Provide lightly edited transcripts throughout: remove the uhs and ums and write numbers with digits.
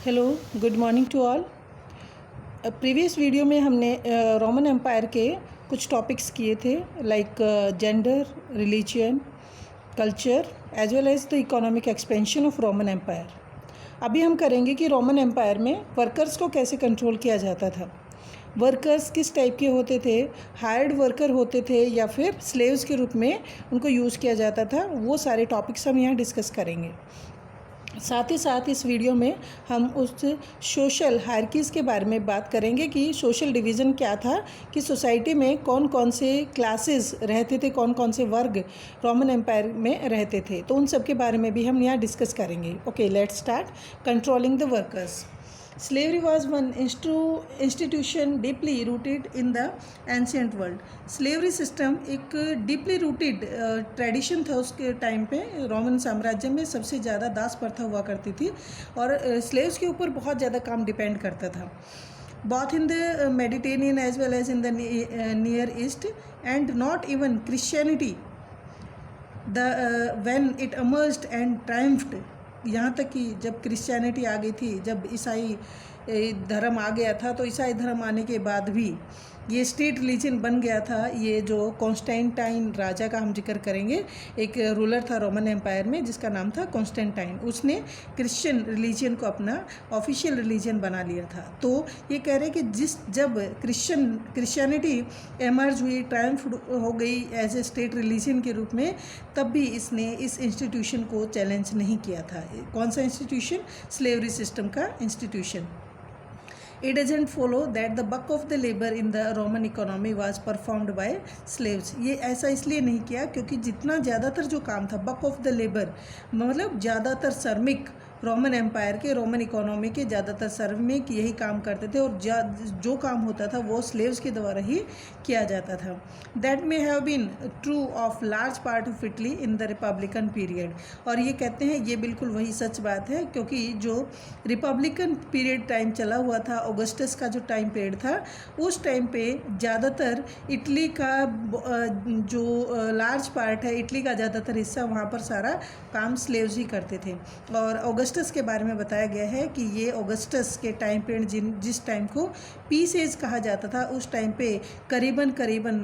Hello, good morning to all. Previous video में हमने Roman empire के कुछ टॉपिक्स किए थे like gender, religion, culture as well as the economic expansion of Roman empire. अभी हम करेंगे कि रोमन एम्पायर में वर्कर्स को कैसे कंट्रोल किया जाता था। वर्कर्स किस टाइप के होते थे, हायर्ड वर्कर होते थे या फिर स्लेव्स के रूप में उनको यूज़ किया जाता था, वो सारे टॉपिक्स हम यहाँ डिस्कस करेंगे। साथ ही साथ इस वीडियो में हम उस सोशल हायरार्कीज़ के बारे में बात करेंगे कि सोशल डिवीज़न क्या था, कि सोसाइटी में कौन कौन से क्लासेस रहते थे, कौन कौन से वर्ग रोमन एम्पायर में रहते थे। तो उन सब के बारे में भी हम यहाँ डिस्कस करेंगे। Okay, let's start. Controlling the workers. Slavery was one institution deeply rooted in the ancient world. Slavery system एक डीपली रूटेड ट्रेडिशन था उसके टाइम पे। रोमन साम्राज्य में सबसे ज़्यादा दास प्रथा हुआ करती थी और स्लेव्स के ऊपर बहुत ज़्यादा काम डिपेंड करता था, both in the Mediterranean as well as in the Near East, and not even Christianity when it emerged and triumphed। यहाँ तक कि जब क्रिश्चियनिटी आ गई थी, जब ईसाई धर्म आ गया था, तो ईसाई धर्म आने के बाद भी ये स्टेट रिलीजन बन गया था। ये जो कॉन्स्टेंटाइन राजा का हम जिक्र करेंगे, एक रूलर था रोमन एम्पायर में जिसका नाम था कॉन्स्टेंटाइन। उसने क्रिश्चियन रिलीजन को अपना ऑफिशियल रिलीजन बना लिया था। तो ये कह रहे हैं कि जब क्रिश्चियनिटी एमर्ज हुई, ट्रायम्फ हो गई एज ए स्टेट रिलीजन के रूप में, तब भी इसने इस इंस्टीट्यूशन को चैलेंज नहीं किया था। कौन सा इंस्टीट्यूशन? स्लेवरी सिस्टम का institution. It doesn't follow that the bulk of the labor in the Roman economy was performed by slaves। ये ऐसा इसलिए नहीं किया क्योंकि जितना ज़्यादातर जो काम था, bulk of the labor मतलब ज़्यादातर श्रमिक रोमन एम्पायर के, रोमन इकोनॉमी के ज़्यादातर श्रमिक यही काम करते थे और जो काम होता था वो स्लेव्स के द्वारा ही किया जाता था। That may have been true of large part of Italy in the republican period. और ये कहते हैं ये बिल्कुल वही सच बात है क्योंकि जो रिपब्लिकन पीरियड टाइम चला हुआ था, ऑगस्टस का जो टाइम पीरियड था, उस टाइम पे ज़्यादातर इटली का जो लार्ज पार्ट है, इटली का ज़्यादातर हिस्सा, वहाँ पर सारा काम स्लेव्स ही करते थे। और ऑगस्टस के बारे में बताया गया है कि ये ऑगस्टस के टाइम पीरियड जिस टाइम को पीस एज कहा जाता था, उस टाइम पे करीबन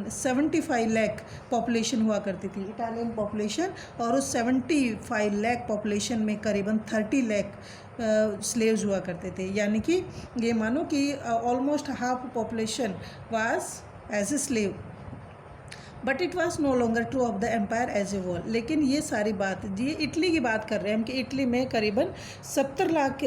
75 लाख पॉपुलेशन हुआ करती थी, इटालियन पॉपुलेशन। और उस 75 लाख पॉपुलेशन में करीबन 30 लाख स्लेव्स हुआ करते थे। यानी कि ये मानो कि almost half population was as a slave. But it was no longer true of the empire as a whole. लेकिन ये सारी बात, ये इटली की बात कर रहे हैं हम कि इटली में करीबन 75 लाख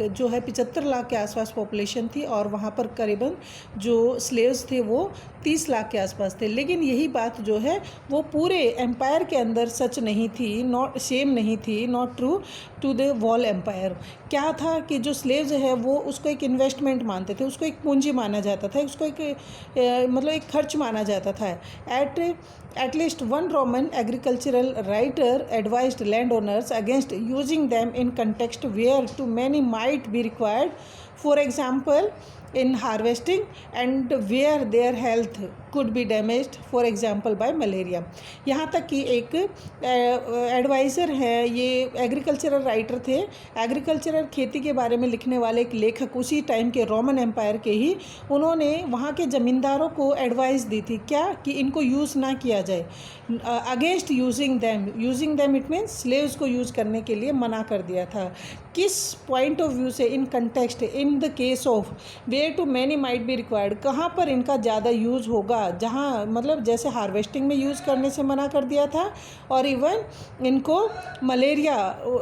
जो है 75 लाख के आसपास पॉपुलेशन थी और वहाँ पर करीबन जो स्लेव्स थे वो 30 लाख के आसपास थे। लेकिन यही बात जो है वो पूरे एम्पायर के अंदर सच नहीं थी, नॉट सेम नहीं थी, not true to the whole empire. क्या था कि जो स्लेव्स है वो उसको एक इन्वेस्टमेंट मानते थे, उसको एक पूंजी माना जाता था, उसको एक मतलब एक खर्च माना जाता था। At least one Roman agricultural writer advised landowners against using them in context where too many might be required, for example in harvesting, and where their health could be damaged, for example by malaria। यहाँ तक कि एक adviser है, ये agricultural writer थे, agricultural खेती के बारे में लिखने वाले एक लेखक उसी टाइम के रोमन एम्पायर के ही। उन्होंने वहाँ के ज़मींदारों को एडवाइस दी थी क्या, कि इनको यूज़ ना किया जाए, against using them it means slaves को यूज़ करने के लिए मना कर दिया था। किस पॉइंट ऑफ व्यू से? In context, in the case of where too many might be required, कहाँ पर इनका ज़्यादा यूज़ होगा, जहाँ मतलब जैसे हार्वेस्टिंग में यूज़ करने से मना कर दिया था, और इवन इनको मलेरिया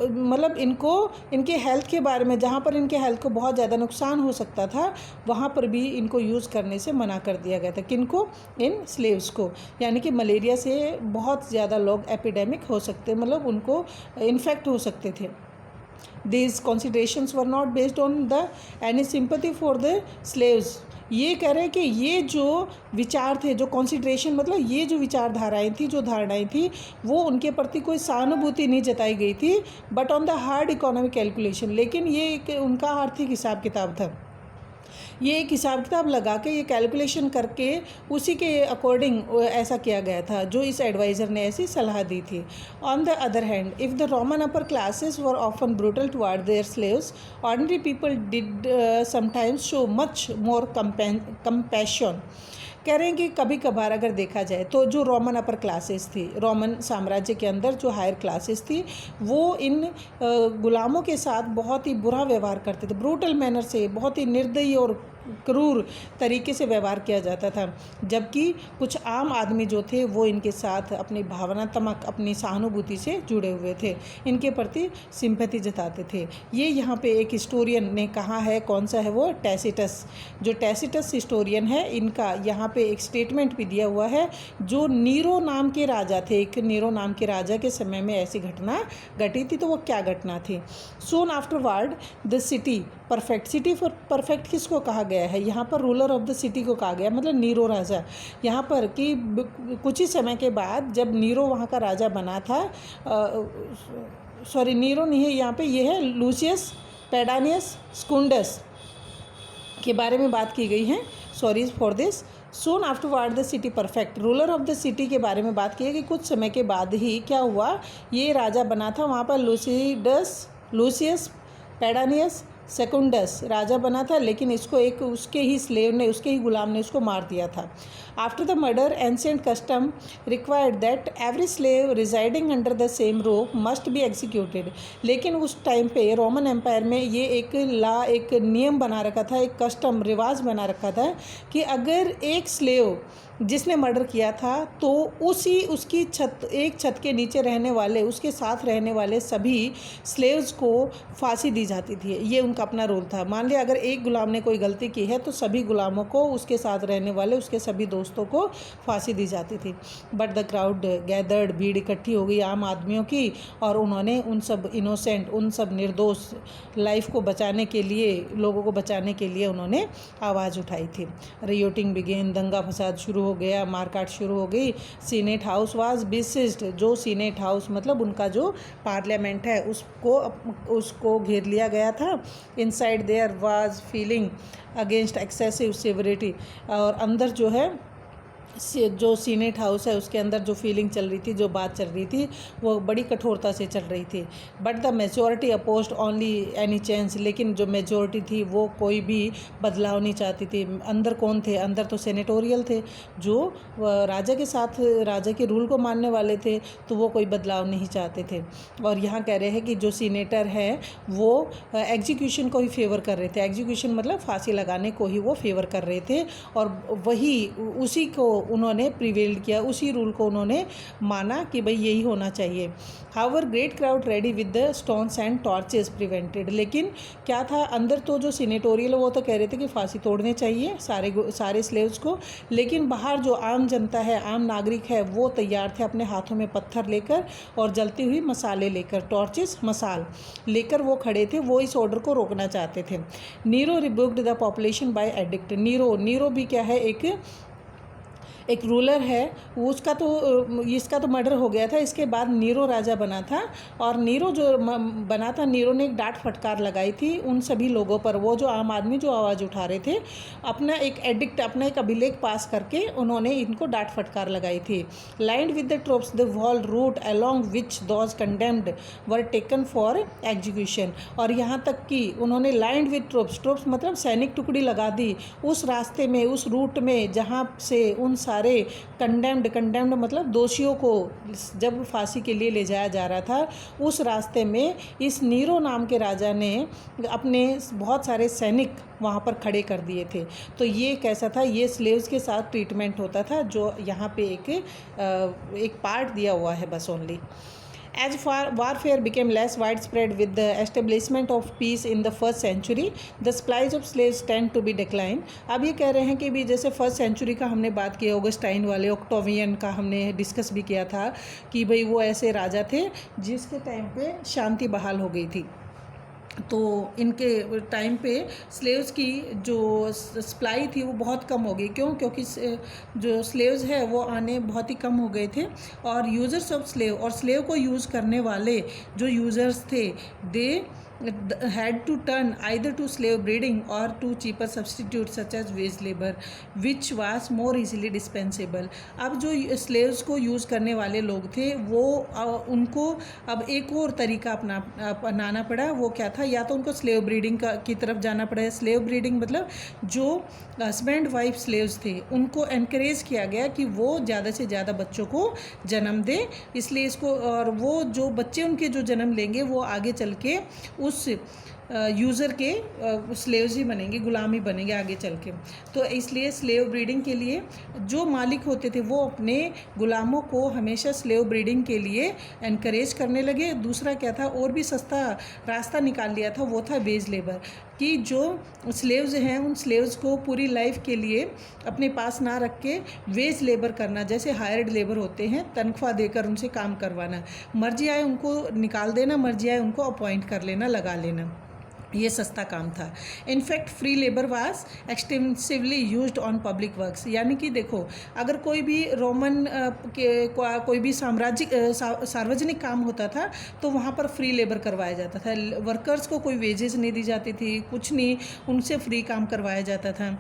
मतलब इनको इनके हेल्थ के बारे में, जहाँ पर इनके हेल्थ को बहुत ज़्यादा नुकसान हो सकता था, वहाँ पर भी इनको यूज़ करने से मना कर दिया गया था। किनको? इन स्लेव्स को। यानी कि मलेरिया से बहुत ज़्यादा लोग एपिडेमिक हो सकते, मतलब उनको इन्फेक्ट हो सकते थे। These considerations were not based on the any sympathy for the slaves। ये कह रहे हैं कि ये जो विचार थे, जो कॉन्सिडरेशन मतलब ये जो विचारधाराएँ थी, जो धारणाएँ थी, वो उनके प्रति कोई सहानुभूति नहीं जताई गई थी, but on the hard economic calculation. लेकिन ये एक उनका आर्थिक हिसाब किताब था। ये एक हिसाब किताब लगा के, ये कैलकुलेशन करके उसी के अकॉर्डिंग ऐसा किया गया था, जो इस एडवाइज़र ने ऐसी सलाह दी थी। On the other hand, if the Roman upper classes were often brutal toward their slaves, ordinary people did sometimes show much more compassion. कह रहे हैं कि कभी कभार अगर देखा जाए तो जो रोमन अपर क्लासेस थी, रोमन साम्राज्य के अंदर जो हायर क्लासेस थी, वो इन गुलामों के साथ बहुत ही बुरा व्यवहार करते थे। ब्रूटल मैनर से, बहुत ही निर्दयी और क्रूर तरीके से व्यवहार किया जाता था। जबकि कुछ आम आदमी जो थे वो इनके साथ अपनी भावनात्मक, अपनी सहानुभूति से जुड़े हुए थे, इनके प्रति सिंपैथी जताते थे। ये यहाँ पे एक हिस्टोरियन ने कहा है, कौन सा है वो, टैसिटस। जो टैसिटस हिस्टोरियन है, इनका यहाँ पे एक स्टेटमेंट भी दिया हुआ है। जो नीरो नाम के राजा थे, एक नीरो नाम के राजा के समय में ऐसी घटना घटी थी, तो वो क्या घटना थी। Soon afterward the city perfect, city for perfect किसको कहा गया है, यहाँ पर रूलर ऑफ द सिटी को कहा गया, मतलब नीरो राजा। यहाँ पर कि कुछ ही समय के बाद जब नीरो वहाँ का राजा बना था, सॉरी नीरो नहीं है यहाँ पे, ये है लूसियस पेडानियस स्कुंडस के बारे में बात की गई है, sorry for this. Soon afterward the city perfect, ruler of the city के बारे में बात की है कि कुछ समय के बाद ही क्या हुआ, ये राजा बना था, वहाँ पर लूसियस पेडानियस सेकुंडस राजा बना था, लेकिन इसको एक उसके ही स्लेव ने, उसके ही गुलाम ने उसको मार दिया था। After the murder, ancient custom required that every slave residing under the same roof must be executed. लेकिन उस टाइम पे रोमन एम्पायर में ये एक एक नियम बना रखा था, एक कस्टम, रिवाज बना रखा था कि अगर एक स्लेव जिसने मर्डर किया था तो उसकी एक छत के नीचे रहने वाले, उसके साथ रहने वाले सभी स्लेव्स को फांसी दी जाती थी। ये उनका अपना रूल था। मान लिया अगर एक गुलाम ने कोई गलती की है तो सभी गुलामों को, उसके साथ रहने वाले, उसके सभी दोस्तों को फांसी दी जाती थी। बट द क्राउड गैदर्ड, भीड़ इकट्ठी हो गई आम आदमियों की, और उन्होंने उन सब इनोसेंट, उन सब निर्दोष लाइफ को बचाने के लिए, लोगों को बचाने के लिए उन्होंने आवाज़ उठाई थी। रियोटिंग बिगेन, दंगा फसाद शुरू हो गया, मारकाट शुरू हो गई। सीनेट हाउस वाज बेसिस्ड, जो सीनेट हाउस मतलब उनका जो पार्लियामेंट है उसको घेर लिया गया था। Inside there was feeling against excessive severity, और अंदर जो है जो सीनेट हाउस है उसके अंदर जो फीलिंग चल रही थी, जो बात चल रही थी, वो बड़ी कठोरता से चल रही थी। But the majority opposed only any change, लेकिन जो मेजॉरिटी थी वो कोई भी बदलाव नहीं चाहती थी। अंदर कौन थे, अंदर तो सेनेटोरियल थे, जो राजा के साथ, राजा के रूल को मानने वाले थे, तो वो कोई बदलाव नहीं चाहते थे। और यहाँ कह रहे हैं कि जो सीनेटर हैं वो एग्जीक्यूशन को ही फेवर कर रहे थे। एग्जीक्यूशन मतलब फांसी लगाने को ही वो फेवर कर रहे थे, और वही उसी को उन्होंने प्रिवेल्ड किया, उसी रूल को उन्होंने माना कि भाई यही होना चाहिए। However great crowd ready with the stones and torches prevented, लेकिन क्या था, अंदर तो जो सीनेटोरियल वो तो कह रहे थे कि फांसी तोड़ने चाहिए सारे स्लेव्स को, लेकिन बाहर जो आम जनता है, आम नागरिक है, वो तैयार थे अपने हाथों में पत्थर लेकर और जलती हुई मसाले लेकर, टॉर्चेस मसाल लेकर वो खड़े थे, वो इस ऑर्डर को रोकना चाहते थे। Nero rebuked the population by edict, Nero भी क्या है, एक रूलर है, उसका तो इसका तो मर्डर हो गया था। इसके बाद नीरो राजा बना था, और नीरो जो बना था, नीरो ने एक डांट फटकार लगाई थी उन सभी लोगों पर, वो जो आम आदमी जो आवाज़ उठा रहे थे, अपना एक एडिक्ट, अपना एक अभिलेख पास करके उन्होंने इनको डांट फटकार लगाई थी। Lined with the troops the whole route along which those condemned were taken for execution, और यहाँ तक कि उन्होंने लाइंड विद ट्रोप्स मतलब सैनिक टुकड़ी लगा दी उस रास्ते में, उस रूट में जहाँ से उन सारे कंडेम्ड मतलब दोषियों को जब फांसी के लिए ले जाया जा रहा था, उस रास्ते में इस नीरो नाम के राजा ने अपने बहुत सारे सैनिक वहाँ पर खड़े कर दिए थे। तो ये कैसा था, ये स्लेव्स के साथ ट्रीटमेंट होता था, जो यहाँ पे एक पार्ट दिया हुआ है बस only. As warfare became less widespread with the establishment of peace in the 1st century, the supplies of slaves tend to be decline। अब ये कह रहे हैं कि भी जैसे 1st सेंचुरी का हमने बात की, ऑगस्टाइन वाले, ऑक्टोवियन का हमने डिस्कस भी किया था कि भाई वो ऐसे राजा थे जिसके टाइम पे शांति बहाल हो गई थी। तो इनके टाइम पे स्लेव्स की जो सप्लाई थी वो बहुत कम हो गई। क्यों? क्योंकि जो स्लेव्स है वो आने बहुत ही कम हो गए थे, और यूज़र्स ऑफ स्लेव, और स्लेव को यूज़ करने वाले जो यूज़र्स थे, दे had to turn either to slave breeding or to cheaper substitutes such as wage labor which was more easily dispensable। अब जो slaves को यूज़ करने वाले लोग थे वो उनको अब एक और तरीका अपनाना पड़ा। वो क्या था, या तो उनको स्लेव ब्रीडिंग की तरफ जाना पड़ा। स्लेव ब्रीडिंग मतलब जो हस्बैंड वाइफ स्लेव्स थे उनको एनकरेज किया गया कि वो ज़्यादा से ज़्यादा बच्चों को जन्म दें, इसलिए इसको, और वो जो बच्चे उनके जो जन्म लेंगे वो आगे चल के उस यूज़र के स्लेव्स ही बनेंगे, गुलाम ही बनेंगे आगे चल के। तो इसलिए स्लेव ब्रीडिंग के लिए जो मालिक होते थे वो अपने गुलामों को हमेशा स्लेव ब्रीडिंग के लिए एनकरेज करने लगे। दूसरा क्या था, और भी सस्ता रास्ता निकाल लिया था, वो था वेज लेबर, कि जो स्लेव्स हैं उन स्लेव्स को पूरी लाइफ के लिए अपने पास ना रख के वेज लेबर करना, जैसे हायर्ड लेबर होते हैं, तनख्वाह देकर उनसे काम करवाना, मर्जी आए उनको निकाल देना, मर्जी आए उनको अपॉइंट कर लेना, लगा लेना। ये सस्ता काम था। In fact free labour was extensively used on public works, यानी कि देखो अगर कोई भी रोमन कोई भी सार्वजनिक काम होता था तो वहाँ पर फ्री लेबर करवाया जाता था। वर्कर्स को कोई वेजेस नहीं दी जाती थी, कुछ नहीं, उनसे फ्री काम करवाया जाता था।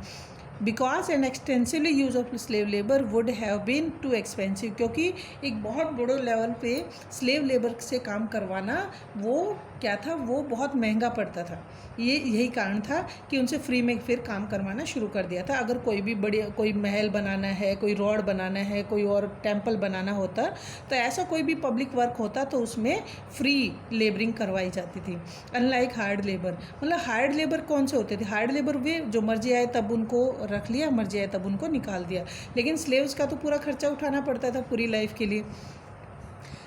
Because an extensively use of slave labour would have been too expensive, क्योंकि एक बहुत बड़े लेवल पे स्लेव लेबर से काम करवाना वो क्या था, वो बहुत महंगा पड़ता था। यही कारण था कि उनसे फ्री में फिर काम करवाना शुरू कर दिया था। अगर कोई भी बड़ी कोई महल बनाना है, कोई रोड बनाना है, कोई और टेम्पल बनाना होता, तो ऐसा कोई भी पब्लिक वर्क होता तो उसमें फ्री लेबरिंग करवाई जाती थी। अनलाइक हार्ड लेबर, मतलब हार्ड लेबर कौन से होते थे, हार्ड लेबर वे जो मर्जी आए तब उनको रख लिया, मर्जी आए तब उनको निकाल दिया, लेकिन स्लेव्स का तो पूरा खर्चा उठाना पड़ता था पूरी लाइफ के लिए।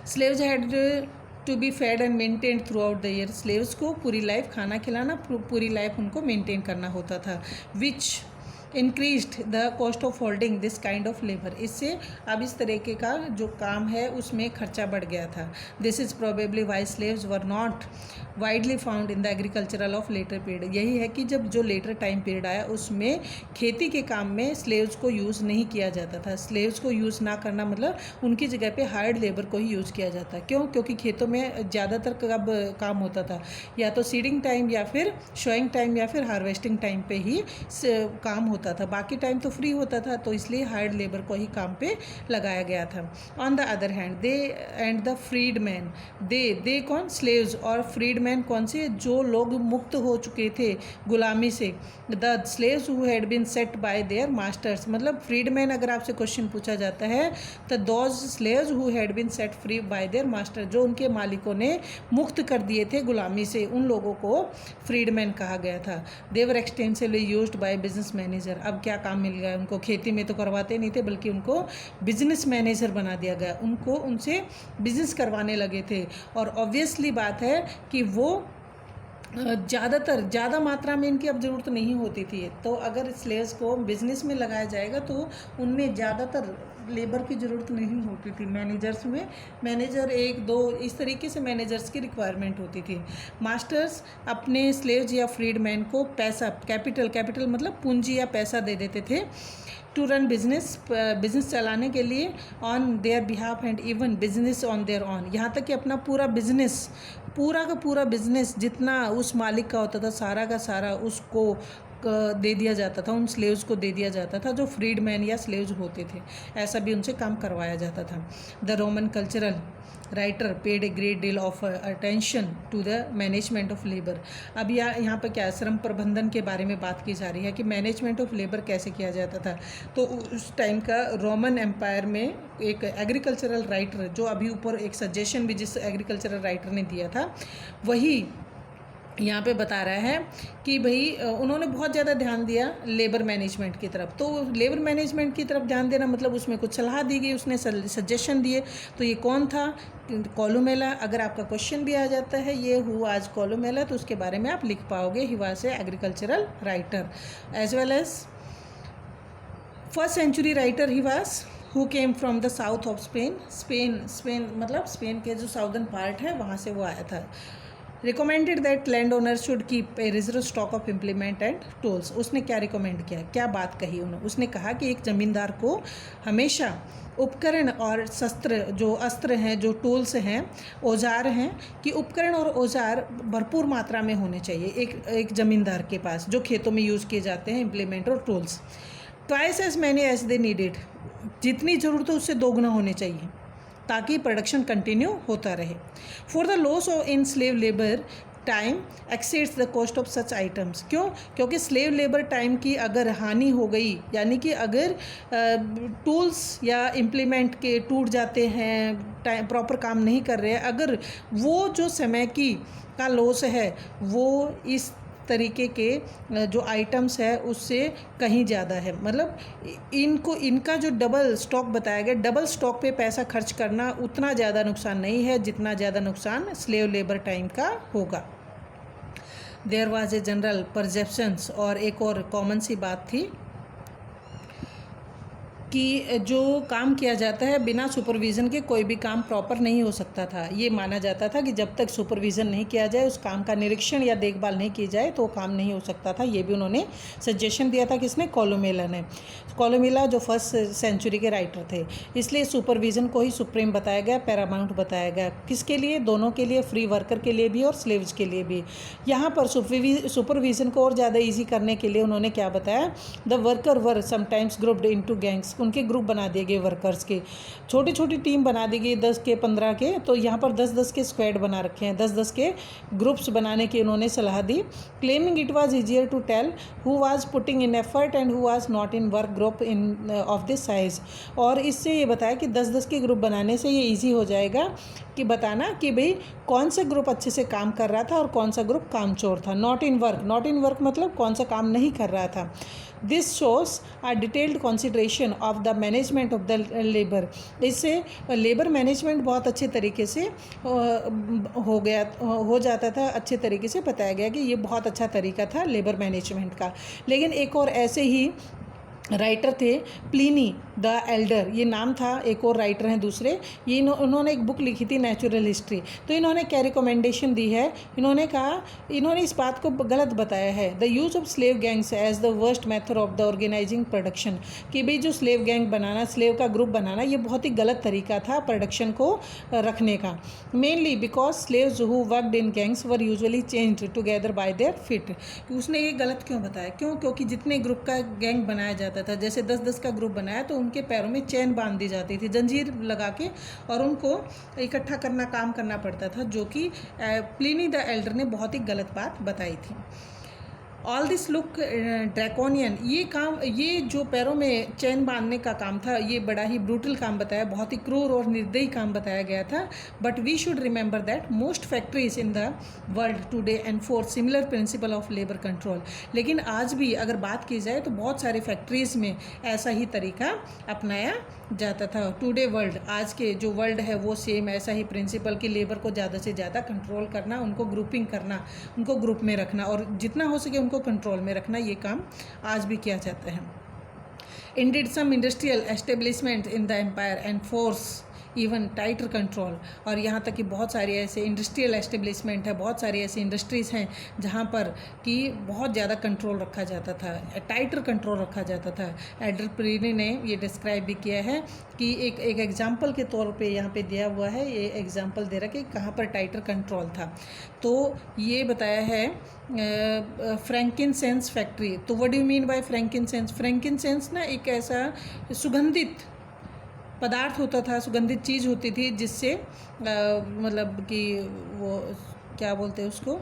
Slaves had to be fed and maintain throughout the year, slaves को पूरी लाइफ खाना खिलाना, पूरी लाइफ उनको मेंटेन करना होता था। Which increased the cost of holding this kind of labour, इससे अब इस तरीके का जो काम है उसमें खर्चा बढ़ गया था। This is probably why slaves were not widely found in the agricultural of later period. यही है कि जब जो लेटर टाइम पीरियड आया उसमें खेती के काम में स्लेव्स को यूज़ नहीं किया जाता था। स्लेव्स को यूज़ ना करना मतलब उनकी जगह पे हार्ड लेबर को ही यूज़ किया जाता। क्यों? क्योंकि खेतों में ज़्यादातर कब काम होता था, या तो सीडिंग टाइम या फिर शोइंग टाइम या फिर हार्वेस्टिंग टाइम पे ही काम होता था, बाकी टाइम तो फ्री होता था, तो इसलिए हार्ड लेबर को ही काम पे लगाया गया था। On the other hand they and the freed man, they कौन, स्लेव्स, और फ्रीड मैन कौन से, जो लोग मुक्त हो चुके थे गुलामी से। The slaves who had been set by their masters, मतलब फ्रीडमैन अगर आपसे क्वेश्चन पूछा जाता है तो those slaves who had been set free by their master, जो उनके मालिकों ने मुक्त कर दिए थे गुलामी से, उन लोगों को फ्रीडमैन कहा गया था। They were extensively used by business manager, अब क्या काम मिल गया उनको, खेती में तो करवाते नहीं थे बल्कि उनको बिजनेस मैनेजर बना दिया गया, उनको उनसे बिजनेस करवाने लगे थे। और ऑब्वियसली बात है कि वो ज़्यादा मात्रा में इनकी अब ज़रूरत नहीं होती थी, तो अगर स्लेव्स को बिजनेस में लगाया जाएगा तो उनमें ज़्यादातर लेबर की ज़रूरत नहीं होती थी। मैनेजर्स में मैनेजर 1-2 इस तरीके से मैनेजर्स की रिक्वायरमेंट होती थी। मास्टर्स अपने स्लेव्स या फ्रीडमैन को पैसा, कैपिटल मतलब पूंजी या पैसा दे देते थे, टू रन बिजनेस चलाने के लिए on their behalf and even business on their on, यहाँ तक कि अपना पूरा का पूरा बिजनेस जितना उस मालिक का होता था सारा का सारा उसको दे दिया जाता था, उन स्लेव्स को दे दिया जाता था जो फ्रीडमैन या स्लेव्स होते थे, ऐसा भी उनसे काम करवाया जाता था। The Roman cultural writer paid a great deal of attention to the management of labour. अब यहाँ पर क्या श्रम प्रबंधन के बारे में बात की जा रही है कि मैनेजमेंट ऑफ लेबर कैसे किया जाता था। तो उस टाइम का रोमन एम्पायर में एक एग्रीकल्चरल राइटर, जो अभी ऊपर एक सजेशन भी जिस एग्रीकल्चरल राइटर ने दिया था वही यहाँ पे बता रहा है कि भाई उन्होंने बहुत ज़्यादा ध्यान दिया लेबर मैनेजमेंट की तरफ। तो लेबर मैनेजमेंट की तरफ ध्यान देना मतलब उसमें कुछ सलाह दी गई, उसने सजेशन दिए। तो ये कौन था? कोलुमेला। अगर आपका क्वेश्चन भी आ जाता है ये हु आज कोलुमेला, तो उसके बारे में आप लिख पाओगे he was a agricultural writer as well as first century writer he was who came from the south of Spain मतलब स्पेन के जो साउदर्न पार्ट है वहाँ से वो आया था। Recommended that land owner should keep a reserve stock of implement and tools. उसने क्या रिकमेंड किया, क्या बात कही उन्होंने, उसने कहा कि एक ज़मींदार को हमेशा उपकरण और शस्त्र, जो अस्त्र हैं, जो टूल्स हैं, औजार हैं, कि उपकरण और औजार भरपूर मात्रा में होने चाहिए एक ज़मींदार के पास, जो खेतों में यूज़ किए जाते हैं, इम्प्लीमेंट और tools. Twice as many as they needed, जितनी ज़रूरत है उससे दोगुना होने चाहिए ताकि प्रोडक्शन कंटिन्यू होता रहे। For the loss of in slave labour time exceeds the cost of such items. क्यों? क्योंकि स्लेव लेबर टाइम की अगर हानि हो गई, यानी कि अगर टूल्स या इम्प्लीमेंट के टूट जाते हैं, टाइम प्रॉपर काम नहीं कर रहे हैं, अगर वो जो समय की का लॉस है वो इस तरीके के जो आइटम्स है उससे कहीं ज़्यादा है, मतलब इनका जो डबल स्टॉक बताया गया, डबल स्टॉक पे पैसा खर्च करना उतना ज़्यादा नुकसान नहीं है जितना ज़्यादा नुकसान स्लेव लेबर टाइम का होगा। There was a general perceptions, और एक और कॉमन सी बात थी कि जो काम किया जाता है बिना सुपरविज़न के कोई भी काम प्रॉपर नहीं हो सकता था। ये माना जाता था कि जब तक सुपरविज़न नहीं किया जाए, उस काम का निरीक्षण या देखभाल नहीं की जाए तो काम नहीं हो सकता था। ये भी उन्होंने सजेशन दिया था, किसने? कोलोमेला ने। कोलोमेला जो फर्स्ट सेंचुरी के राइटर थे, इसलिए सुपरविज़न को ही सुप्रीम बताया गया, पैरामाउंट बताया गया। किसके लिए? दोनों के लिए, फ्री वर्कर के लिए भी और स्लेव्स के लिए भी। यहाँ पर सुपरविज़न को और ज़्यादा ईजी करने के लिए उन्होंने क्या बताया? The worker were sometimes grouped into gangs, उनके ग्रुप बना दिए गए वर्कर्स के, छोटी छोटी टीम बना दी गई 10 के 15 के, तो यहाँ पर 10-10 के स्क्वाड बना रखे हैं, 10-10 के ग्रुप्स बनाने की उन्होंने सलाह दी। Claiming it was easier to tell who was putting in effort and who was not in work group in of this size. और इससे ये बताया कि 10-10 के ग्रुप बनाने से ये ईजी हो जाएगा कि बताना कि भाई कौन सा ग्रुप अच्छे से काम कर रहा था और कौन सा ग्रुप कामचोर था। नॉट इन वर्क मतलब कौन सा काम नहीं कर रहा था। This shows a detailed consideration of the management of the labour. इससे लेबर मैनेजमेंट बहुत अच्छे तरीके से हो जाता था, अच्छे तरीके से बताया गया कि ये बहुत अच्छा तरीका था लेबर मैनेजमेंट का। लेकिन एक और ऐसे ही राइटर थे, प्लिनी द एल्डर, ये नाम था। एक और राइटर हैं दूसरे, ये उन्होंने एक बुक लिखी थी नेचुरल हिस्ट्री। तो इन्होंने क्या रिकमेंडेशन दी है? इन्होंने कहा, इन्होंने इस बात को गलत बताया है, the use of slave gangs as the worst method of the organising production, कि भाई जो स्लेव गैंग बनाना, स्लेव का ग्रुप बनाना, ये बहुत ही गलत तरीका था प्रोडक्शन को रखने का। Mainly because slaves who worked in gangs were usually changed together by there fit. उसने ये गलत क्यों बताया? क्योंकि जितने ग्रुप का गैंग बनाया जाता था, जैसे 10-10 का ग्रुप बनाया तो उनके पैरों में चेन बांध दी जाती थी, जंजीर लगा के, और उनको इकट्ठा करना, काम करना पड़ता था, जो कि प्लिनी द एल्डर ने बहुत ही गलत बात बताई थी। ऑल दिस लुक ड्रैकोनियन, ये जो पैरों में चैन बांधने का काम था, ये बड़ा ही ब्रूटल काम बताया, बहुत ही क्रूर और निर्दयी काम बताया गया था। But we should remember that most factories in the world today enforce similar principle of labour control. लेकिन आज भी अगर बात की जाए तो बहुत सारे फैक्ट्रीज़ में ऐसा ही तरीका अपनाया जाता था। टुडे वर्ल्ड, आज के जो वर्ल्ड है वो सेम ऐसा ही प्रिंसिपल कि लेबर को ज़्यादा से ज़्यादा कंट्रोल करना, उनको ग्रुपिंग करना, उनको ग्रुप में रखना और जितना हो सके उनको कंट्रोल में रखना, ये काम आज भी किया जाता है। Indeed some industrial establishment in the empire and force even tighter control. और यहाँ तक कि बहुत सारे ऐसे इंडस्ट्रियल एस्टेब्लिशमेंट है, बहुत सारी ऐसी इंडस्ट्रीज़ हैं जहाँ पर कि बहुत ज़्यादा कंट्रोल रखा जाता था, टाइटर कंट्रोल रखा जाता था। एडर प्रीनी ने ये डिस्क्राइब भी किया है कि एक एग्जाम्पल के तौर पे यहाँ पे दिया हुआ है, ये एग्जाम्पल दे रहा कि कहाँ पर टाइटर कंट्रोल था। तो ये बताया है फ्रैंकिनसेंस फैक्ट्री। तो what do you mean by frankincense? Frankincense ना एक ऐसा सुगंधित पदार्थ होता था, सुगंधित चीज़ होती थी जिससे मतलब कि वो क्या बोलते हैं उसको,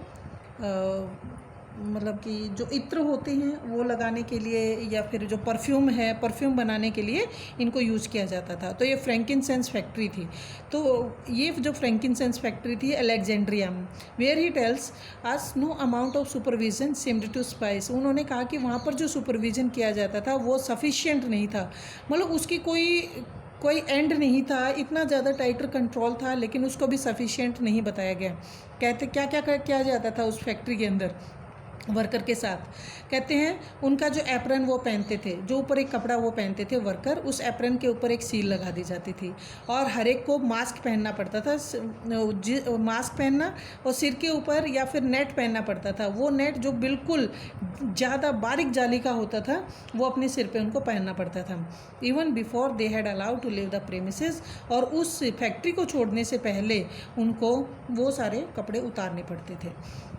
मतलब कि जो इत्र होते हैं वो लगाने के लिए, या फिर जो परफ्यूम है, परफ्यूम बनाने के लिए इनको यूज़ किया जाता था। तो ये फ्रैंकिनसेंस फैक्ट्री थी। तो ये जो फ्रैंकिनसेंस फैक्ट्री थी अलेक्जेंड्रिया में, where he tells us no amount of supervision seemed to suffice. उन्होंने कहा कि वहाँ पर जो सुपरविजन किया जाता था वो सफिशिएंट नहीं था, मतलब उसकी कोई एंड नहीं था, इतना ज़्यादा टाइटर कंट्रोल था लेकिन उसको भी सफिशिएंट नहीं बताया गया। कहते क्या क्या किया जाता था उस फैक्ट्री के अंदर? वर्कर के साथ। कहते हैं उनका जो एप्रन वो पहनते थे, जो ऊपर एक कपड़ा वो पहनते थे वर्कर, उस एप्रन के ऊपर एक सील लगा दी जाती थी और हर एक को मास्क पहनना पड़ता था। मास्क पहनना और सिर के ऊपर या फिर नेट पहनना पड़ता था। वो नेट जो बिल्कुल ज़्यादा बारीक जाली का होता था वो अपने सिर पे उनको पहनना पड़ता था। Even before they had allowed to leave the premises, और उस फैक्ट्री को छोड़ने से पहले उनको वो सारे कपड़े उतारने पड़ते थे।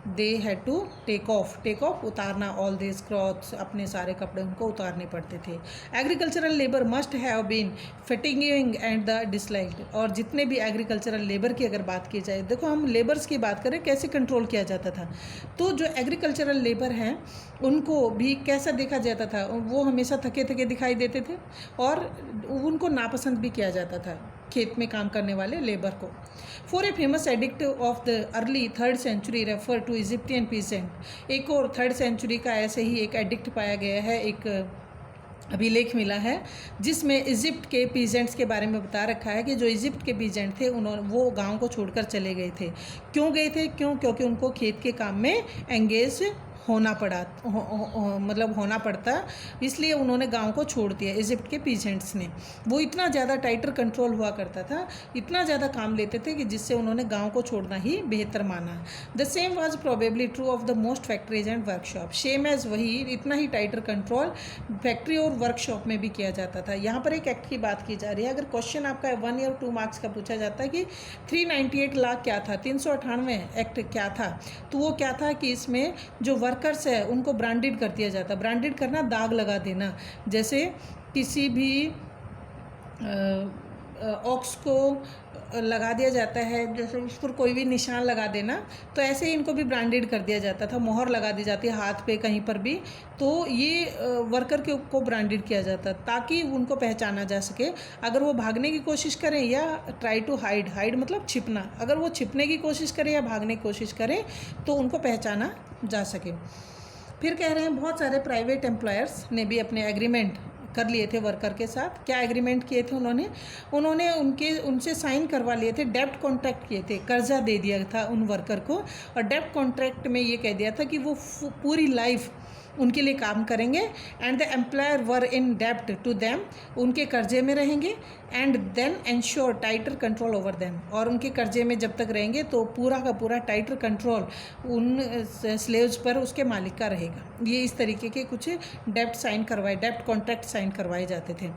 They had to take off उतारना ऑल दिस क्लॉथ्स, अपने सारे कपड़े उनको उतारने पड़ते थे। Agricultural labour must have been fatiguing and the disliked, और जितने भी एग्रीकल्चरल लेबर की अगर बात की जाए, देखो हम लेबर्स की बात करें कैसे कंट्रोल किया जाता था, तो जो एग्रीकल्चरल लेबर हैं उनको भी कैसा देखा जाता था, वो हमेशा थके थके दिखाई देते थे और उनको नापसंद भी किया जाता था खेत में काम करने वाले लेबर को। For a famous edict of the early 3rd century refer to Egyptian peasant, एक और 3rd सेंचुरी का ऐसे ही एक एडिक्ट पाया गया है, एक अभिलेख मिला है जिसमें इजिप्ट के पीजेंट्स के बारे में बता रखा है कि जो इजिप्ट के पीजेंट थे उन्होंने वो गांव को छोड़कर चले गए थे। क्यों गए थे? क्योंकि उनको खेत के काम में एंगेज होना पड़ा, मतलब होना पड़ता, इसलिए उन्होंने गांव को छोड़ दिया इजिप्ट के पीजेंट्स ने। वो इतना ज़्यादा टाइटर कंट्रोल हुआ करता था, इतना ज़्यादा काम लेते थे कि जिससे उन्होंने गांव को छोड़ना ही बेहतर माना। The same was probably true of the most factories and workshop, same as वही इतना ही टाइटर कंट्रोल फैक्ट्री और वर्कशॉप में भी किया जाता था। यहाँ पर एक एक्ट की बात की जा रही है। अगर क्वेश्चन आपका 1 या 2 मार्क्स का पूछा जाता है कि 398 लाख क्या था, 398 एक्ट क्या था, तो वो क्या था कि इसमें जो वर्कर्स है उनको ब्रांडेड कर दिया जाता। ब्रांडेड करना, दाग लगा देना, जैसे किसी भी ऑक्स को लगा दिया जाता है, जैसे उस पर कोई भी निशान लगा देना, तो ऐसे ही इनको भी ब्रांडेड कर दिया जाता था। मोहर लगा दी जाती है हाथ पे कहीं पर भी, तो ये वर्कर के को ब्रांडेड किया जाता ताकि उनको पहचाना जा सके। अगर वो भागने की कोशिश करें या ट्राई टू हाइड मतलब छिपना, अगर वो छिपने की कोशिश करें या भागने की कोशिश करें तो उनको पहचाना जा सके। फिर कह रहे हैं बहुत सारे प्राइवेट एम्प्लॉयर्स ने भी अपने एग्रीमेंट कर लिए थे वर्कर के साथ। क्या एग्रीमेंट किए थे उन्होंने उनसे साइन करवा लिए थे, डेब्ट कॉन्ट्रैक्ट किए थे, कर्जा दे दिया था उन वर्कर को, और डेब्ट कॉन्ट्रैक्ट में ये कह दिया था कि वो पूरी लाइफ उनके लिए काम करेंगे। And the employer were in डेब्ट टू देम, उनके कर्जे में रहेंगे। And then ensure tighter control over them, और उनके कर्जे में जब तक रहेंगे तो पूरा का पूरा टाइटर कंट्रोल उन स्लेव्स पर उसके मालिक का रहेगा। ये इस तरीके के कुछ डेब्ट कॉन्ट्रैक्ट साइन करवाए जाते थे।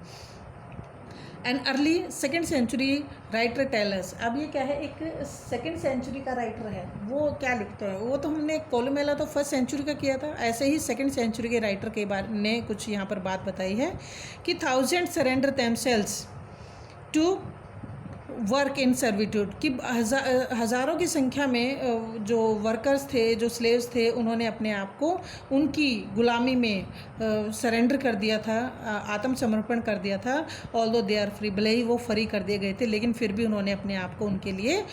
And early 2nd century writer tellers, अब ये क्या है, एक 2nd सेंचुरी का राइटर है, वो क्या लिखता है, वो तो हमने कोलुमेला तो 1st सेंचुरी का किया था, ऐसे ही 2nd सेंचुरी के राइटर के बारे ने कुछ यहाँ पर बात बताई है कि 1000 surrender themselves to work in servitude, कि हज़ारों की संख्या में जो वर्कर्स थे, जो स्लेव्स थे, उन्होंने अपने आप को उनकी गुलामी में सरेंडर कर दिया था, आत्मसमर्पण कर दिया था। ऑल्दो दे आर फ्री, भले ही वो फ्री कर दिए गए थे लेकिन फिर भी उन्होंने अपने आप को उनके लिए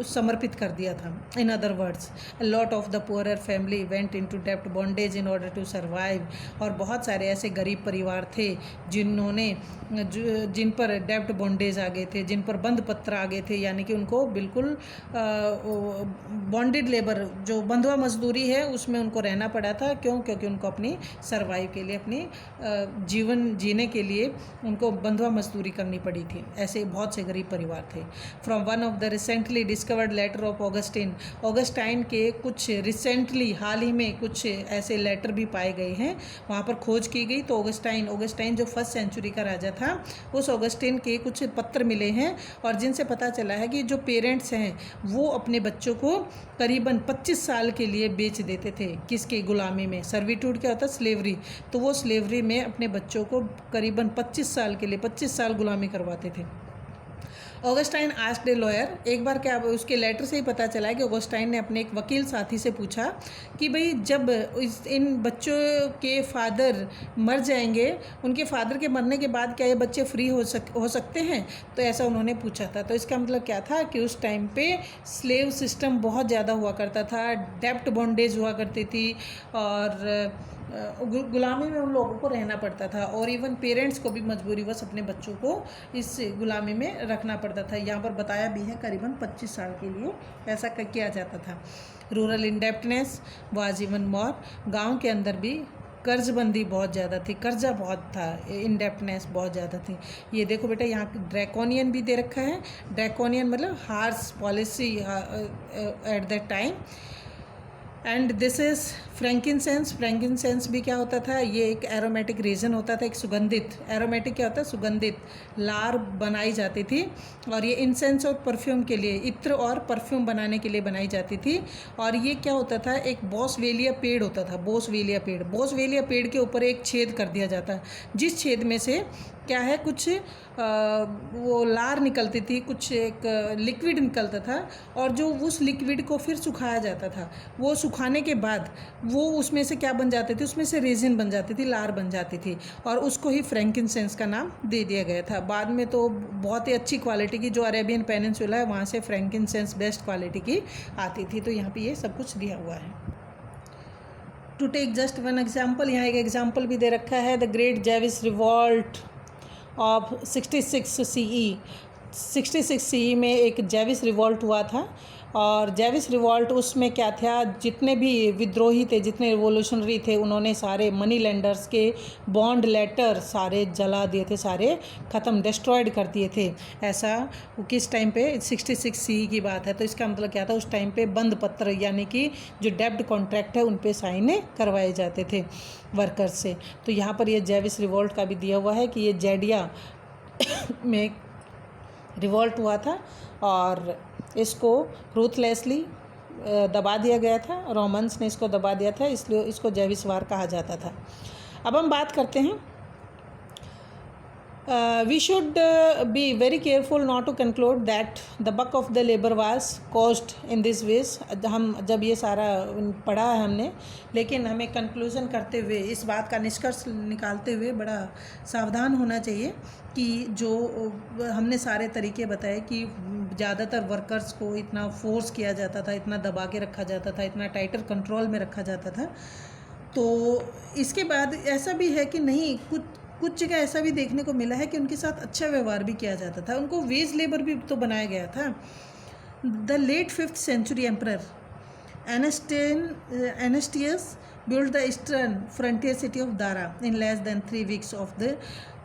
समर्पित कर दिया था। In other words, lot of the poorer family went into डेब्ट bondage in order to survive, और बहुत सारे ऐसे गरीब परिवार थे जिन पर डेब्ट बॉन्डेज आ गए थे, जिन पर बंद पत्र आ गए थे, यानी कि उनको बिल्कुल बॉन्डेड लेबर, जो बंधुआ मजदूरी है, उसमें उनको रहना पड़ा था। क्योंकि उनको अपनी सर्वाइव के लिए, अपनी जीवन जीने के लिए उनको बंधुआ मजदूरी करनी पड़ी थी। ऐसे बहुत से गरीब परिवार थे। From one of the recently discovered letter of Augustine के कुछ रिसेंटली, हाल ही में कुछ ऐसे लेटर भी पाए गए हैं, वहाँ पर खोज की गई तो ऑगस्टाइन जो 1st सेंचुरी का राजा था, उस ऑगस्टाइन के कुछ पत्र मिले हैं और जिनसे पता चला है कि जो पेरेंट्स हैं वो अपने बच्चों को करीबन 25 साल के लिए बेच देते थे। किसके? गुलामी में। सर्विट्यूड क्या होता है? स्लेवरी। तो वो स्लेवरी में अपने बच्चों को करीबन 25 साल के लिए 25 साल गुलामी करवाते थे। ऑगस्टाइन आस्क्ड ए लॉयर, एक बार क्या उसके लेटर से ही पता चला है कि ऑगस्टाइन ने अपने एक वकील साथी से पूछा कि भाई जब इन बच्चों के फादर मर जाएंगे, उनके फादर के मरने के बाद क्या ये बच्चे फ्री हो सकते हैं? तो ऐसा उन्होंने पूछा था। तो इसका मतलब क्या था कि उस टाइम पे स्लेव सिस्टम बहुत ज़्यादा हुआ करता था, डेब्ट बॉन्डेज हुआ करती थी, और गुलामी में उन लोगों को रहना पड़ता था, और इवन पेरेंट्स को भी मजबूरीवश अपने बच्चों को इस गुलामी में रखना पड़ता था। यहाँ पर बताया भी है करीबन 25 साल के लिए ऐसा किया जाता था। Rural indebtedness was even more, गांव के अंदर भी कर्जबंदी बहुत ज़्यादा थी, कर्जा बहुत था, इंडेप्टनेस बहुत ज़्यादा थी। ये देखो बेटा, यहाँ ड्रैकोनियन भी दे रखा है। ड्रैकोनियन मतलब harsh policy at that time. And this is frankincense. Frankincense भी क्या होता था, ये एक एरोमेटिक रीजन होता था, एक सुगंधित, एरोमेटिक क्या होता है, सुगंधित लार बनाई जाती थी, और ये इंसेंस और परफ्यूम के लिए, इत्र और परफ्यूम बनाने के लिए बनाई जाती थी। और ये क्या होता था, एक बोसवेलिया पेड़ होता था, बोसवेलिया पेड़। बोसवेलिया पेड़ के ऊपर एक छेद कर दिया जाता, जिस छेद में से क्या है, कुछ वो लार निकलती थी, कुछ एक लिक्विड निकलता था, और जो उस लिक्विड को फिर सुखाया जाता था। वो सुखाने के बाद वो उसमें से क्या बन जाते थे, उसमें से रेजिन बन जाती थी, लार बन जाती थी, और उसको ही फ्रैंकिनसेंस का नाम दे दिया गया था। बाद में तो बहुत ही अच्छी क्वालिटी की जो अरेबियन पेनिनसुला है वहाँ से फ्रैंकिनसेंस बेस्ट क्वालिटी की आती थी। तो यहाँ पे ये सब कुछ दिया हुआ है। To take just one example, यहाँ एक एग्जाम्पल भी दे रखा है, the great Jewish revolt of 66 CE। 66 CE में एक जेविस रिवॉल्ट हुआ था, और जेविस रिवॉल्ट उसमें क्या था, जितने भी विद्रोही थे, जितने रिवोल्यूशनरी थे, उन्होंने सारे मनी लेंडर्स के बॉन्ड लेटर सारे जला दिए थे, सारे ख़त्म, डिस्ट्रॉयड कर दिए थे। ऐसा किस टाइम पे, 66 CE की बात है। तो इसका मतलब क्या था, उस टाइम पे बंद पत्र यानी कि जो डेब्ट कॉन्ट्रैक्ट है उन पे साइन करवाए जाते थे वर्कर्स से। तो यहाँ पर ये जेविस रिवॉल्ट का भी दिया हुआ है कि ये जेडिया में रिवॉल्ट हुआ था, और इसको रूथलेसली दबा दिया गया था, रोमन्स ने इसको दबा दिया था, इसलिए इसको जेविस वार कहा जाता था। अब हम बात करते हैं, we should be very careful not to conclude that the bulk of the labor was caused in this ways। हम जब ये सारा पढ़ा है हमने, लेकिन हमें कंक्लूजन करते हुए, इस बात का निष्कर्ष निकालते हुए बड़ा सावधान होना चाहिए कि जो हमने सारे तरीके बताए कि ज़्यादातर वर्कर्स को इतना फोर्स किया जाता था, इतना दबा के रखा जाता था, इतना टाइटर कंट्रोल में रखा जाता था। तो इसके बाद ऐसा भी है कि नहीं, कुछ जगह ऐसा भी देखने को मिला है कि उनके साथ अच्छा व्यवहार भी किया जाता था, उनको वेज लेबर भी तो बनाया गया था। The late 5th century emperor Anastasius built the eastern frontier city of Dara in less than 3 weeks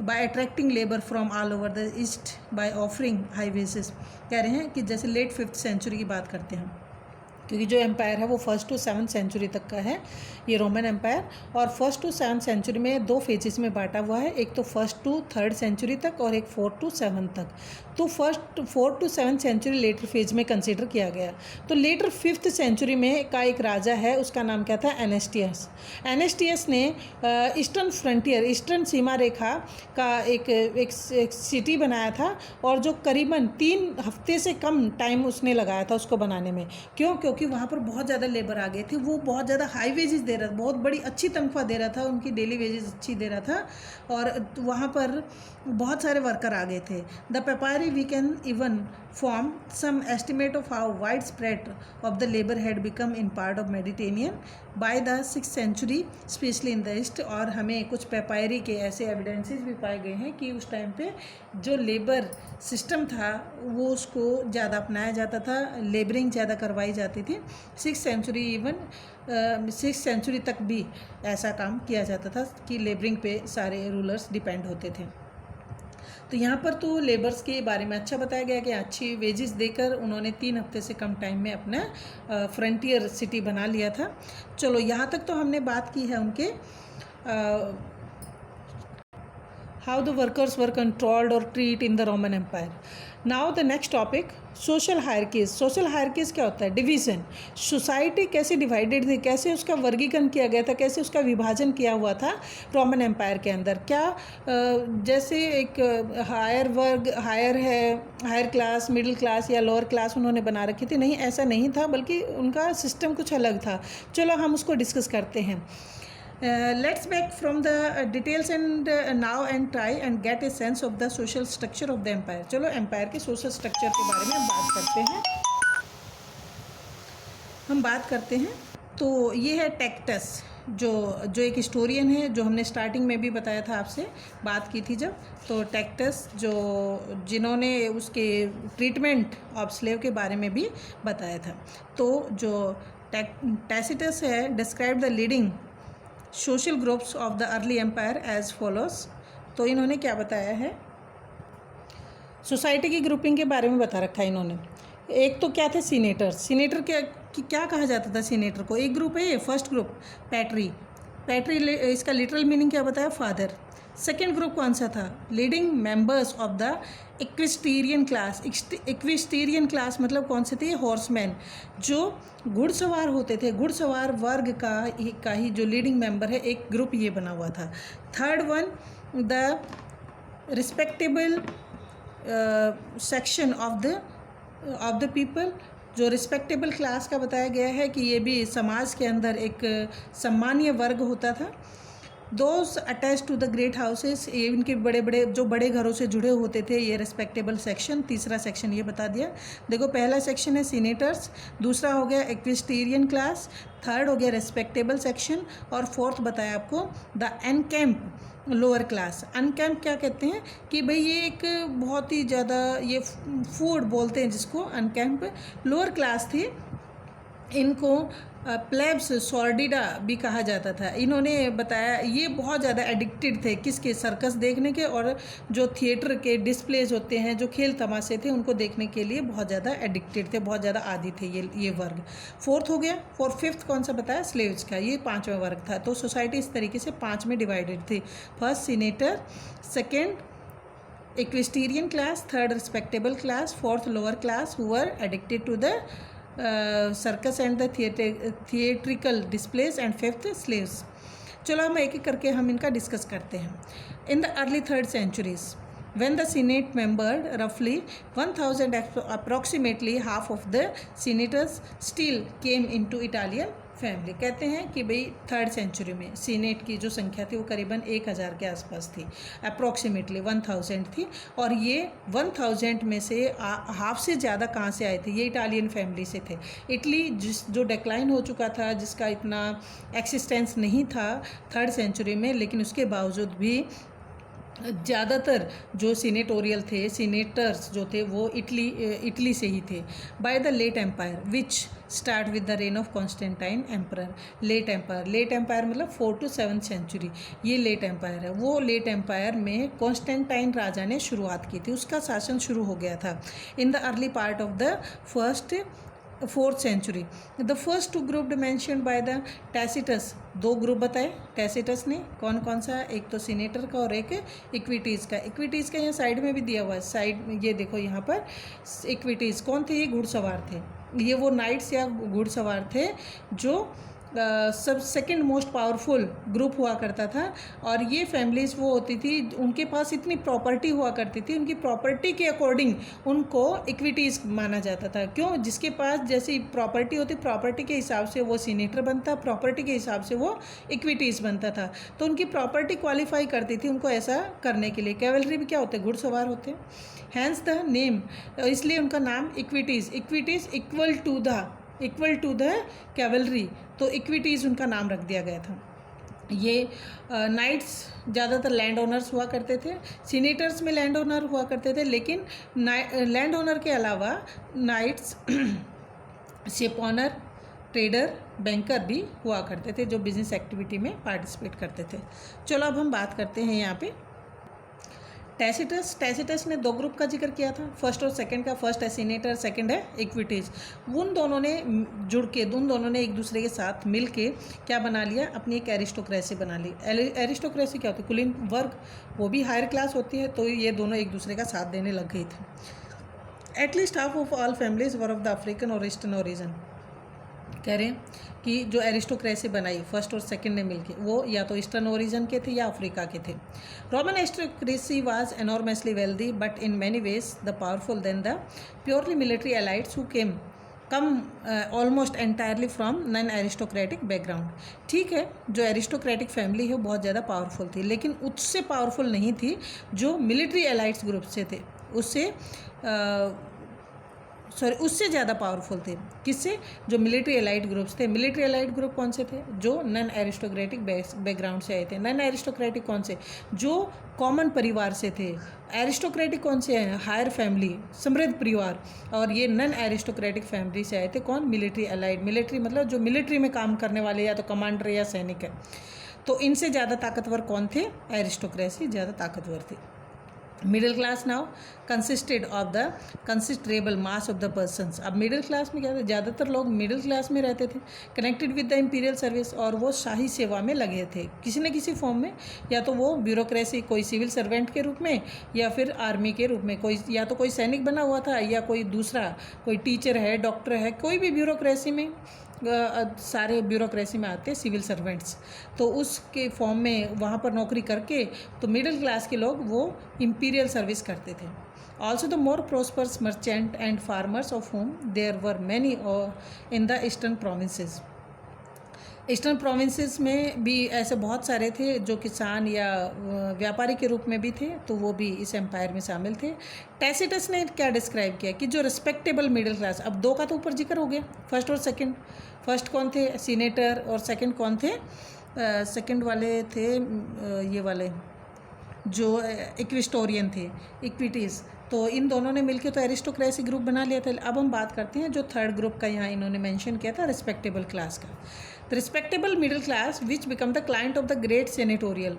by attracting labor from all over the east by offering high wages। कह रहे हैं कि जैसे लेट 5th century की बात करते हैं, क्योंकि जो एम्पायर है वो 1st to 7th सेंचुरी तक का है, ये रोमन एम्पायर, और 1st to 7th सेंचुरी में 2 फेजेस में बांटा हुआ है, एक तो 1st to 3rd सेंचुरी तक और एक 4th to 7th तक। तो 4th to 7th century later phase में कंसिडर किया गया। तो लेटर 5th सेंचुरी में का एक राजा है, उसका नाम क्या था, एनेस्टियस। एनेस्टियस ने ईस्टर्न फ्रंटियर, ईस्टर्न सीमा रेखा का एक सिटी बनाया था, और जो करीबन 3 हफ्ते से कम टाइम उसने लगाया था उसको बनाने में। क्योंकि वहाँ पर बहुत ज़्यादा लेबर आ गए थे, वो बहुत ज़्यादा हाई वेजेस दे रहा था, बहुत बड़ी अच्छी तनख्वाह दे रहा था, उनकी डेली वेजेस अच्छी दे रहा था, और वहाँ पर बहुत सारे वर्कर आ गए थे। The papyri we can even form some estimate of how wide spread of the labour had become in part of Mediterranean by the 6th century specially in the east. और हमें कुछ पेपायरी के ऐसे एविडेंसेस भी पाए गए हैं कि उस टाइम पे जो लेबर सिस्टम था वो उसको ज़्यादा अपनाया जाता था, लेबरिंग ज़्यादा करवाई जाती थी। 6th century even 6th century तक भी ऐसा काम किया जाता था कि लेबरिंग पे सारे रूलर्स डिपेंड होते थे। तो यहाँ पर तो लेबर्स के बारे में अच्छा बताया गया कि अच्छी वेजेस देकर उन्होंने 3 हफ्ते से कम टाइम में अपना फ्रंटियर सिटी बना लिया था। चलो, यहाँ तक तो हमने बात की है उनके how the workers were controlled और treat in the Roman empire. Now the next topic, social hierarchies. Social hierarchies क्या होता है, डिवीज़न। सोसाइटी कैसे डिवाइडेड थी, कैसे उसका वर्गीकरण किया गया था, कैसे उसका विभाजन किया हुआ था रोमन एम्पायर के अंदर। क्या जैसे एक हायर वर्ग, हायर क्लास, मिडिल क्लास या लोअर क्लास उन्होंने बना रखी थी, नहीं, ऐसा नहीं था, बल्कि उनका सिस्टम कुछ अलग था। चलो हम उसको डिस्कस करते हैं। Let's back from the details and now and try and get a sense of the social structure of the empire। चलो एम्पायर के सोशल स्ट्रक्चर के बारे में हम बात करते हैं। तो ये है टैक्टस, जो एक हिस्टोरियन है, जो हमने स्टार्टिंग में भी बताया था, आपसे बात की थी जब। तो टैक्टस जिन्होंने उसके ट्रीटमेंट ऑफ स्लेव के बारे में भी बताया था। तो जो टैसिटस है describe the leading social groups of the early empire as follows. तो इन्होंने क्या बताया है, सोसाइटी की ग्रुपिंग के बारे में बता रखा है इन्होंने। एक तो क्या थे सीनेटर्स, सीनेटर क्या कहा जाता था सीनेटर को? एक ग्रुप है ये, फर्स्ट ग्रुप पैट्री इसका लिटरल मीनिंग क्या बताया? फादर। सेकेंड ग्रुप कौन सा था? Leading members of the equestrian class. Equestrian class मतलब कौन से थे? हॉर्समैन, जो घुड़सवार होते थे। घुड़सवार वर्ग का ही जो लीडिंग मेंबर है, एक ग्रुप ये बना हुआ था। Third one the respectable section of the people, जो रिस्पेक्टेबल क्लास का बताया गया है कि ये भी समाज के अंदर एक सम्मानीय वर्ग होता था। Those attach to the great houses, ये इनके बड़े घरों से जुड़े होते थे, ये रिस्पेक्टेबल सेक्शन। तीसरा सेक्शन ये बता दिया। देखो, पहला सेक्शन है सीनेटर्स, दूसरा हो गया इक्विस्टीरियन क्लास, थर्ड हो गया रिस्पेक्टेबल सेक्शन, और फोर्थ बताया आपको द एनकैम्प लोअर क्लास। अनकैम्प क्या कहते हैं कि भाई ये एक बहुत ही ज़्यादा ये फूड बोलते हैं जिसको, अनकैम्प लोअर क्लास थी। इनको प्लेब्स सॉर्डिडा भी कहा जाता था। इन्होंने बताया ये बहुत ज़्यादा एडिक्टेड थे किसके? सर्कस देखने के, और जो थिएटर के डिस्प्लेज होते हैं, जो खेल तमाशे थे, उनको देखने के लिए बहुत ज़्यादा एडिक्टेड थे, बहुत ज़्यादा आदी थे ये वर्ग। फोर्थ हो गया। और फिफ्थ कौन सा बताया? स्लेव्स का। ये पांचवा वर्ग था। तो सोसाइटी इस तरीके से पाँच में डिवाइडेड थी। First senator, second equestrian class, third respectable class, fourth lower class who were addicted to the circus and the theatrical displays, and fifth slaves. चलो हम एक एक करके हम इनका डिस्कस करते हैं। In the early third centuries when the senate membered roughly 1000, approximately half of the senators still came into Italian family. कहते हैं कि भाई थर्ड सेंचुरी में सीनेट की जो संख्या थी वो करीबन 1000 के आसपास थी, अप्रॉक्सीमेटली 1000 थी। और ये 1000 में से हाफ से ज़्यादा कहाँ से आए थे? ये इटालियन फैमिली से थे। इटली जो डिक्लाइन हो चुका था, जिसका इतना एक्सिस्टेंस नहीं था थर्ड सेंचुरी में, लेकिन उसके बावजूद भी ज़्यादातर जो सीनेटोरियल थे, सीनेटर्स जो थे, वो इटली से ही थे। By the late empire which start with the reign of Constantine emperor. Late empire मतलब 4 to 7 सेंचुरी, ये लेट एम्पायर है। वो लेट एम्पायर में कॉन्स्टेंटाइन राजा ने शुरुआत की थी, उसका शासन शुरू हो गया था। In the early part of the fourth century the first two group mentioned by the Tacitus. दो ग्रुप बताए टैसिटस ने, कौन कौन सा? एक तो सीनेटर का और एक इक्विटीज़ का। इक्विटीज़ का यहाँ साइड में भी दिया हुआ है, साइड में ये देखो, यहाँ पर इक्विटीज़ कौन थे? ये घुड़सवार थे। ये वो नाइट्स या घुड़सवार थे जो सब सेकंड मोस्ट पावरफुल ग्रुप हुआ करता था। और ये फैमिलीज़ वो होती थी, उनके पास इतनी प्रॉपर्टी हुआ करती थी, उनकी प्रॉपर्टी के अकॉर्डिंग उनको इक्विटीज़ माना जाता था। क्यों? जिसके पास जैसी प्रॉपर्टी होती, प्रॉपर्टी के हिसाब से वो सीनेटर बनता, प्रॉपर्टी के हिसाब से वो इक्विटीज़ बनता था। तो उनकी प्रॉपर्टी क्वालिफाई करती थी उनको ऐसा करने के लिए। कैवलरी भी क्या होते? घुड़सवार होते। हैंस द नेम, इसलिए उनका नाम equites equal to the cavalry, तो इक्विटीज़ उनका नाम रख दिया गया था। ये नाइट्स ज़्यादातर लैंड ओनर्स हुआ करते थे, सीनेटर्स में लैंड ओनर हुआ करते थे, लेकिन लैंड ओनर के अलावा knights ship owner, trader, banker भी हुआ करते थे, जो बिजनेस एक्टिविटी में पार्टिसिपेट करते थे। चलो अब हम बात करते हैं यहाँ पे टैसिटस ने दो ग्रुप का जिक्र किया था, फर्स्ट और सेकंड का। फर्स्ट है सीनेटर, सेकंड है इक्विटीज़। उन दोनों ने जुड़ के, उन दोनों ने एक दूसरे के साथ मिल के क्या बना लिया? अपनी एक एरिस्टोक्रेसी बना ली। एरिस्टोक्रेसी क्या होती है? कुलीन वर्ग, वो भी हायर क्लास होती है। तो ये दोनों एक दूसरे का साथ देने लग गई थी। At least half of all families were of the African और ईस्टर्न ओरिजिन। कह रहे हैं कि जो एरिस्टोक्रेसी बनाई फर्स्ट और सेकंड ने मिलके, वो या तो ईस्टर्न ओरिजिन के थे या अफ्रीका के थे। Roman aristocracy was enormously wealthy but in many ways the powerful then the purely military elites who come almost entirely from non aristocratic background. ठीक है, जो एरिस्टोक्रेटिक फैमिली है वो बहुत ज़्यादा पावरफुल थी, लेकिन उससे पावरफुल नहीं थी जो मिलिट्री एलाइट्स ग्रुप से थे। उससे सॉरी उससे ज़्यादा पावरफुल थे। किससे? जो मिलिट्री एलाइड ग्रुप्स थे। मिलिट्री एलाइड ग्रुप कौन से थे? जो नॉन एरिस्टोक्रेटिक बैकग्राउंड से आए थे। नॉन एरिस्टोक्रेटिक कौन से? जो कॉमन परिवार से थे। एरिस्टोक्रेटिक कौन से हैं? हायर फैमिली, समृद्ध परिवार। और ये नॉन एरिस्टोक्रेटिक फैमिली से आए थे। कौन? Military allied. मिलिट्री मतलब जो मिलिट्री में काम करने वाले या तो कमांडर या सैनिक है। तो इनसे ज़्यादा ताकतवर कौन थे? एरिस्टोक्रेसी ज़्यादा ताकतवर थी। Middle class now consist considerable mass of the persons. अब मिडिल क्लास में क्या था? ज़्यादातर लोग मिडिल क्लास में रहते थे, connected with the imperial service, और वो शाही सेवा में लगे थे किसी न किसी फॉर्म में। या तो वो ब्यूरोक्रेसी, कोई सिविल सर्वेंट के रूप में, या फिर आर्मी के रूप में, कोई या तो कोई सैनिक बना हुआ था, या कोई दूसरा कोई टीचर है, डॉक्टर है, कोई भी ब्यूरोक्रेसी में, सारे ब्यूरोक्रेसी में आते सिविल सर्वेंट्स। तो उसके फॉर्म में वहाँ पर नौकरी करके तो मिडिल क्लास के लोग वो इम्पीरियल सर्विस करते थे। Also the more prosperous merchant and farmers of whom there were many in the eastern provinces. Eastern provinces में भी ऐसे बहुत सारे थे जो किसान या व्यापारी के रूप में भी थे, तो वो भी इस एम्पायर में शामिल थे। टैसिटस ने क्या डिस्क्राइब किया कि जो रिस्पेक्टेबल मिडिल क्लास, अब दो का तो ऊपर जिक्र हो गया, फर्स्ट और सेकंड। फर्स्ट कौन थे? सीनेटर। और सेकंड कौन थे? सेकंड वाले थे ये वाले जो इक्विस्टोरियन थे, इक्विटीज़। तो इन दोनों ने मिलकर तो एरिस्टोक्रेसी ग्रुप बना लिया था। अब हम बात करते हैं जो थर्ड ग्रुप का यहाँ इन्होंने मेंशन किया था, रिस्पेक्टेबल क्लास का। The respectable middle class which become the client of the great senatorial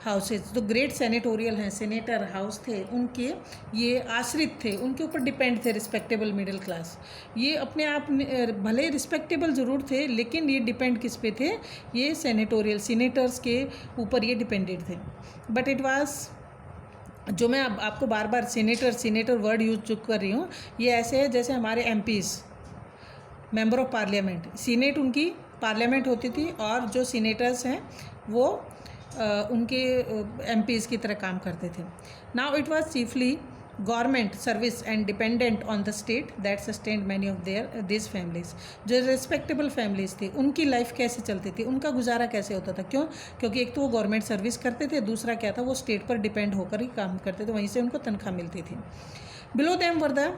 houses. जो ग्रेट सेनेटोरियल हैं, सेनेटर हाउस थे, उनके ये आश्रित थे, उनके ऊपर डिपेंड थे रिस्पेक्टेबल मिडिल क्लास। ये अपने आप में भले रिस्पेक्टेबल ज़रूर थे, लेकिन ये डिपेंड किस पे थे? ये सेनेटोरियल, सीनेटर्स के ऊपर ये डिपेंडेड थे। बट इट वाज, जो मैं अब आपको बार बार सीनेटर वर्ड यूज कर रही हूँ, ये ऐसे है जैसे हमारे MPs, member of parliament. Senate उनकी पार्लियामेंट होती थी, और जो सीनेटर्स हैं वो उनके एमपीज़ की तरह काम करते थे। Now it was chiefly government service and dependent on the state that sustained many of this families. जो रिस्पेक्टेबल फैमिलीज थी, उनकी लाइफ कैसे चलती थी, उनका गुजारा कैसे होता था? क्यों? क्योंकि एक तो वो गवर्नमेंट सर्विस करते थे, दूसरा क्या था, वो स्टेट पर डिपेंड होकर ही काम करते थे, वहीं से उनको तनख्वाह मिलती थी। Below them were the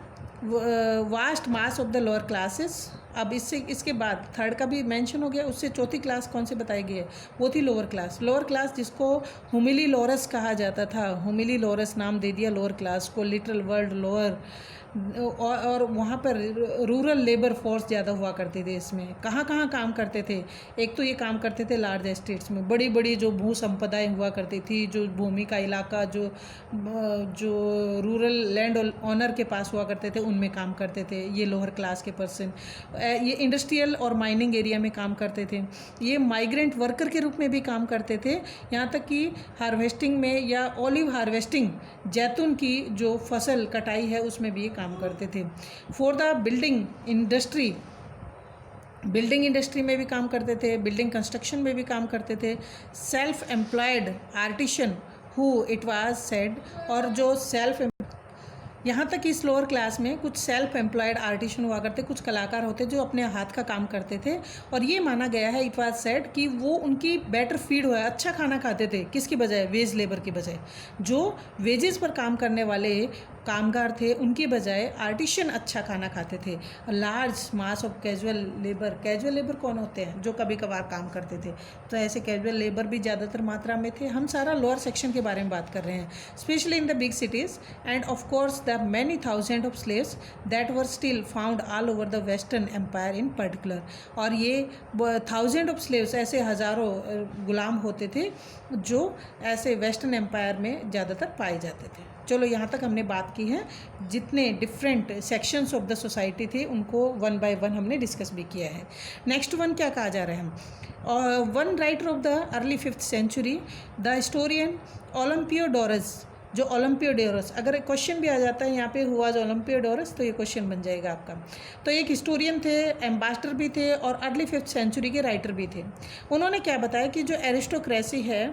vast mass of the lower classes. अब इसके बाद थर्ड का भी मेंशन हो गया। उससे चौथी क्लास कौन से बताई गई है? वो थी लोअर क्लास। लोअर क्लास जिसको हुमिली लोरस कहा जाता था, हुमिली लोरस नाम दे दिया लोअर क्लास को, लिटरल वर्ड लोअर। और वहाँ पर रूरल लेबर फोर्स ज़्यादा हुआ करती थी। इसमें कहाँ कहाँ काम करते थे? एक तो ये काम करते थे लार्ज एस्टेट्स में, बड़ी बड़ी जो भू संपदाएँ हुआ करती थी, जो भूमि का इलाका जो रूरल लैंड ऑनर के पास हुआ करते थे, उनमें काम करते थे ये लोअर क्लास के पर्सन। ये इंडस्ट्रियल और माइनिंग एरिया में काम करते थे। ये माइग्रेंट वर्कर के रूप में भी काम करते थे, यहाँ तक कि हार्वेस्टिंग में या ऑलिव हार्वेस्टिंग, जैतून की जो फसल कटाई है उसमें भी काम करते थे। फॉर द बिल्डिंग इंडस्ट्री में भी काम करते थे, बिल्डिंग कंस्ट्रक्शन में भी काम करते थे। Self employed artisan who it was said, और जो यहाँ तक कि इस लोअर क्लास में कुछ सेल्फ एम्प्लॉयड आर्टिशन हुआ करते, कुछ कलाकार होते जो अपने हाथ का काम करते थे, और ये माना गया है, इट वाज सेड, कि वो उनकी बेटर फीड हुआ, अच्छा खाना खाते थे। किसकी बजाय? वेज लेबर की बजाय। जो वेजेस पर काम करने वाले कामगार थे, उनकी बजाय आर्टिशन अच्छा खाना खाते थे। Large mass of casual labour कौन होते हैं? जो कभी कभार काम करते थे। तो ऐसे कैजुअल लेबर भी ज़्यादातर मात्रा में थे। हम सारा लोअर सेक्शन के बारे में बात कर रहे हैं, specially in the big cities, and of course the many thousand of slaves that were still found all over the western empire in particular. और ये थाउजेंड ऑफ स्लेव्स, ऐसे हज़ारों गुलाम होते थे जो ऐसे वेस्टर्न एम्पायर में ज़्यादातर पाए जाते थे। चलो यहाँ तक हमने बात की है। जितने different sections of the society थे उनको वन बाय वन हमने डिस्कस भी किया है। नेक्स्ट वन क्या कहा जा रहा है हम? One writer of the early 5th century, the historian Olympiodorus. जो ओलम्पियोडोरस, अगर क्वेश्चन भी आ जाता है यहाँ पे हुआ जो ओलम्पियोडोरस, तो ये क्वेश्चन बन जाएगा आपका। तो एक हिस्टोरियन थे, एम्बेसडर भी थे, और अर्ली 5th सेंचुरी के राइटर भी थे। उन्होंने क्या बताया कि जो एरिस्टोक्रेसी है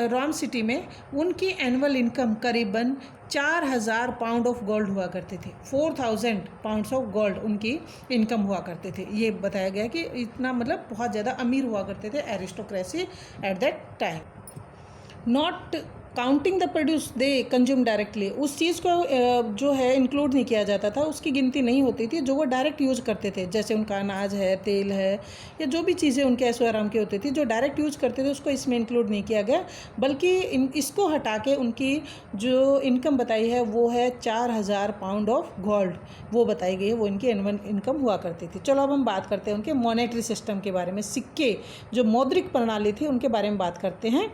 रोम सिटी में, उनकी एनुअल इनकम करीबन 4000 पाउंड ऑफ गोल्ड हुआ करते थे। 4000 पाउंड्स ऑफ गोल्ड उनकी इनकम हुआ करते थे। ये बताया गया कि इतना मतलब बहुत ज़्यादा अमीर हुआ करते थे aristocracy eight that time. Not counting the produce they consume directly, उस चीज़ को जो है इंक्लूड नहीं किया जाता था, उसकी गिनती नहीं होती थी जो वो डायरेक्ट यूज करते थे, जैसे उनका अनाज है, तेल है, या जो भी चीज़ें उनके ऐशो आराम की होती थी जो डायरेक्ट यूज करते थे उसको इसमें इंक्लूड नहीं किया गया, बल्कि इसको हटा के उनकी जो इनकम बताई है वो है 4000 पाउंड ऑफ गोल्ड, वो बताई गई है, वो इनकी एनुअल इनकम हुआ करती थी। चलो अब हम बात करते हैं उनके मॉनेटरी सिस्टम के बारे में, सिक्के जो मौद्रिक प्रणाली थी उनके बारे में बात करते हैं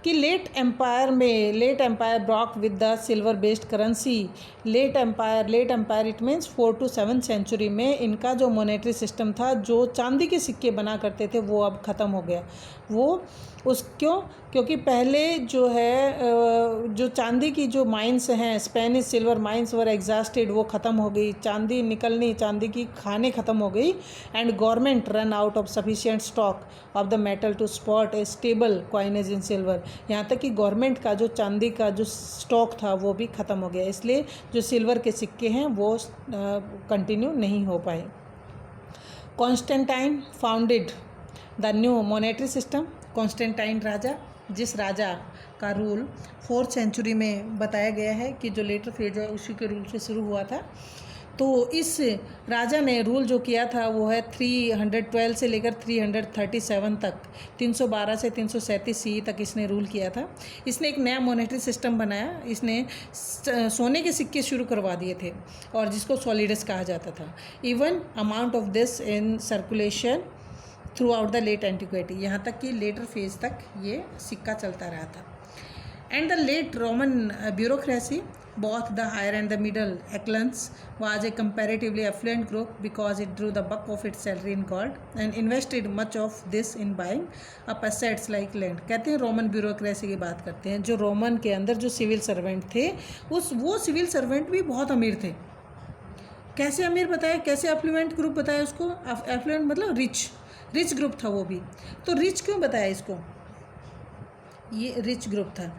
कि late empire broke with the silver based currency. Late empire it means 4 to 7 century में इनका जो मॉनेटरी सिस्टम था, जो चांदी के सिक्के बना करते थे, वो अब ख़त्म हो गया। वो क्योंकि पहले जो है जो चांदी की जो माइंस हैं, स्पेनिश सिल्वर माइंस वर एग्जॉस्टेड, वो ख़त्म हो गई, चांदी निकलनी, चांदी की खानें ख़त्म हो गई, and government ran out of sufficient stock of the metal to spot a stable coinage in silver. यहाँ तक कि गवर्नमेंट का जो चांदी का जो स्टॉक था वो भी ख़त्म हो गया, इसलिए जो सिल्वर के सिक्के हैं वो कंटिन्यू नहीं हो पाए। Constantine founded the new monetary system. Constantine राजा, जिस राजा का रूल 4th सेंचुरी में बताया गया है कि जो लेटर फेज है उसी के रूल से शुरू हुआ था, तो इस राजा ने रूल जो किया था वो है 312 से लेकर 337 तक, 312 से 337 CE तक इसने रूल किया था। इसने एक नया मॉनेटरी सिस्टम बनाया, इसने सोने के सिक्के शुरू करवा दिए थे और जिसको सॉलिडस कहा जाता था। Even amount of this in circulation throughout the late antiquity, यहाँ तक कि लेटर फेज तक ये सिक्का चलता रहा था। And the late Roman bureaucracy, both the higher and the middle echelons, was a comparatively affluent group because it drew the bulk of its salary in gold and invested much of this in buying up assets like land। कहते हैं Roman bureaucracy की बात करते हैं, जो Roman के अंदर जो सिविल सर्वेंट थे वो सिविल सर्वेंट भी बहुत अमीर थे। कैसे अमीर बताया, कैसे एफ्लुएंट ग्रुप बताया उसको? एफ्लुएंट मतलब रिच ग्रुप था वो भी। तो रिच क्यों बताया इसको? ये रिच ग्रुप था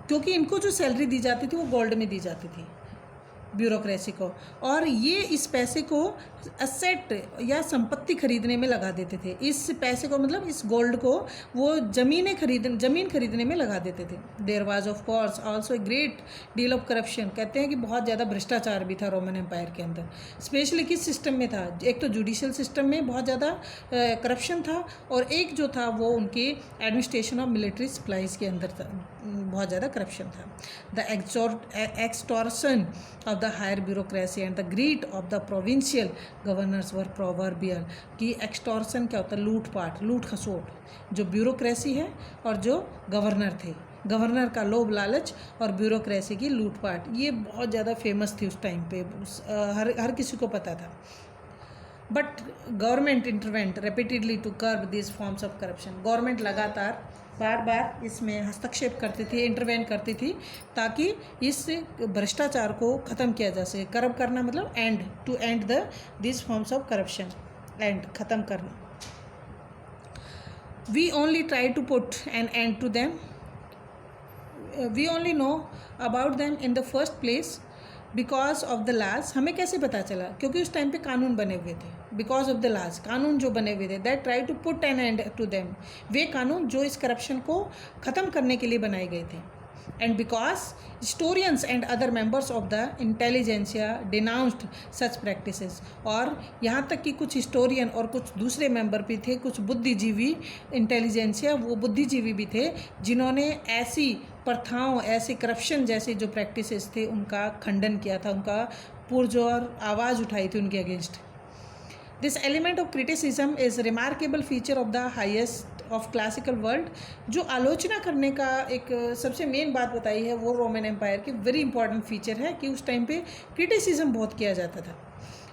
क्योंकि इनको जो सैलरी दी जाती थी वो गोल्ड में दी जाती थी ब्यूरोक्रेसी को, और ये इस पैसे को असेट या संपत्ति खरीदने में लगा देते थे। इस पैसे को मतलब इस गोल्ड को वो जमीन खरीदने में लगा देते थे। There was of course also a great deal of corruption. कहते हैं कि बहुत ज़्यादा भ्रष्टाचार भी था रोमन एम्पायर के अंदर। स्पेशली किस सिस्टम में था? एक तो जुडिशियल सिस्टम में बहुत ज़्यादा करप्शन था, और एक जो था वो उनकी एडमिनिस्ट्रेशन ऑफ मिलिट्री सप्लाईज के अंदर था, बहुत ज़्यादा करप्शन था। The extortion of the higher bureaucracy and the greed of the provincial governors were proverbial. कि एक्सटॉर्शन क्या होता है? लूटपाट, लूट खसोट। जो ब्यूरोक्रेसी है और जो गवर्नर थे, गवर्नर का लोभ लालच और ब्यूरोक्रेसी की लूटपाट, ये बहुत ज़्यादा फेमस थी उस टाइम पे, हर किसी को पता था। But government intervened repeatedly to curb this forms of corruption. Government लगातार बार इसमें हस्तक्षेप करती थी, इंटरवेन करती थी, ताकि इस भ्रष्टाचार को ख़त्म किया जा सके। कर्ब करना मतलब end this forms of corruption, end ख़त्म करना। We only try to put an end to them, we only know about them in the first place because of the laws. हमें कैसे पता चला? क्योंकि उस टाइम पे कानून बने हुए थे। बिकॉज ऑफ द लॉज, कानून जो बने हुए थे, that try to put an end to them, वे कानून जो इस करप्शन को ख़त्म करने के लिए बनाए गए थे। And because historians and other members of the intelligentsia denounced such practices. और यहाँ तक कि कुछ हिस्टोरियन और कुछ दूसरे मेंबर भी थे, कुछ बुद्धिजीवी, इंटेलिजेंसिया वो बुद्धिजीवी भी थे, जिन्होंने ऐसी प्रथाओं, ऐसे करप्शन जैसे जो प्रैक्टिसेस थे उनका खंडन किया था, उनका पुरजोर आवाज़ उठाई थी उनके against. This element of criticism is remarkable feature of the highest of classical world. जो आलोचना करने का एक सबसे मेन बात बताई है वो रोमन एम्पायर की वेरी इंपॉर्टेंट फीचर है कि उस टाइम पे क्रिटिसिज्म बहुत किया जाता था।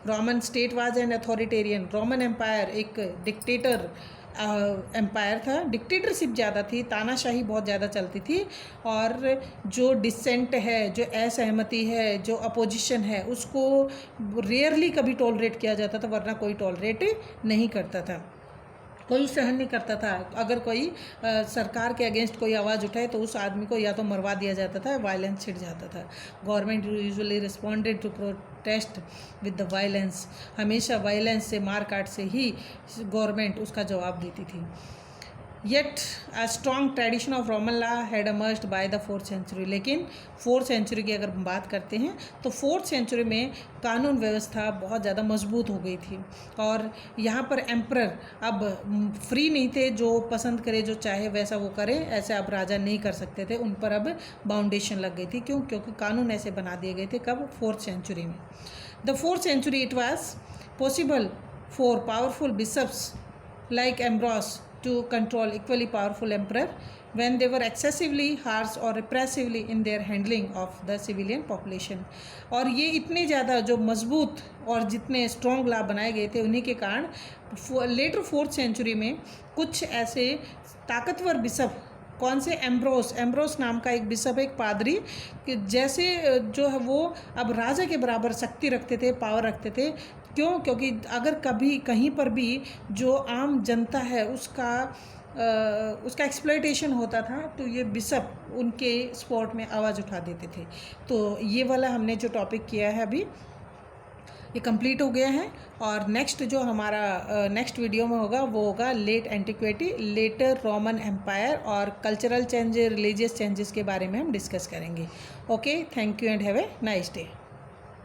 Roman state was an authoritarian. Roman empire एक डिक्टेटर एम्पायर था, डिक्टेटरशिप ज़्यादा थी, तानाशाही बहुत ज़्यादा चलती थी, और जो डिसेंट है, जो असहमति है, जो अपोजिशन है, उसको रेयरली कभी टॉलरेट किया जाता था, वरना कोई टॉलरेट नहीं करता था, कोई सहन नहीं करता था। अगर कोई सरकार के अगेंस्ट कोई आवाज़ उठाए तो उस आदमी को या तो मरवा दिया जाता था, वायलेंस छिड़ जाता था। Government usually responded to protest with the violence. हमेशा वायलेंस से, मार काट से ही गवर्नमेंट उसका जवाब देती थी। Yet a strong tradition of Roman law had emerged by the 4th century. लेकिन 4th सेंचुरी की अगर हम बात करते हैं तो 4th सेंचुरी में कानून व्यवस्था बहुत ज़्यादा मजबूत हो गई थी और यहाँ पर एम्परर अब फ्री नहीं थे, जो पसंद करे जो चाहे वैसा वो करे, ऐसे अब राजा नहीं कर सकते थे, उन पर अब बाउंडेशन लग गई थी। क्यों? क्योंकि कानून ऐसे बना दिए गए थे। कब? 4th सेंचुरी में। The 4th century it was possible for powerful bishops like Ambrose to control equally powerful emperor when they were excessively harsh or repressively in their handling of the civilian population। और ये इतने ज़्यादा जो मजबूत और जितने strong law बनाए गए थे उन्हीं के कारण लेटर 4th सेंचुरी में कुछ ऐसे ताकतवर बिशप, कौन से? एम्ब्रोस नाम का एक बिशप, एक पादरी, कि जैसे जो है वो अब राजा के बराबर शक्ति रखते थे, पावर रखते थे। क्यों? क्योंकि अगर कभी कहीं पर भी जो आम जनता है उसका एक्सप्लॉयटेशन होता था तो ये बिशप उनके स्पॉट में आवाज़ उठा देते थे। तो ये वाला हमने जो टॉपिक किया है अभी ये कंप्लीट हो गया है। और नेक्स्ट जो हमारा नेक्स्ट वीडियो में होगा वो होगा late antiquity, later Roman empire और कल्चरल चेंज, रिलीजियस चेंजेस के बारे में हम डिस्कस करेंगे। Okay, thank you and have a nice day.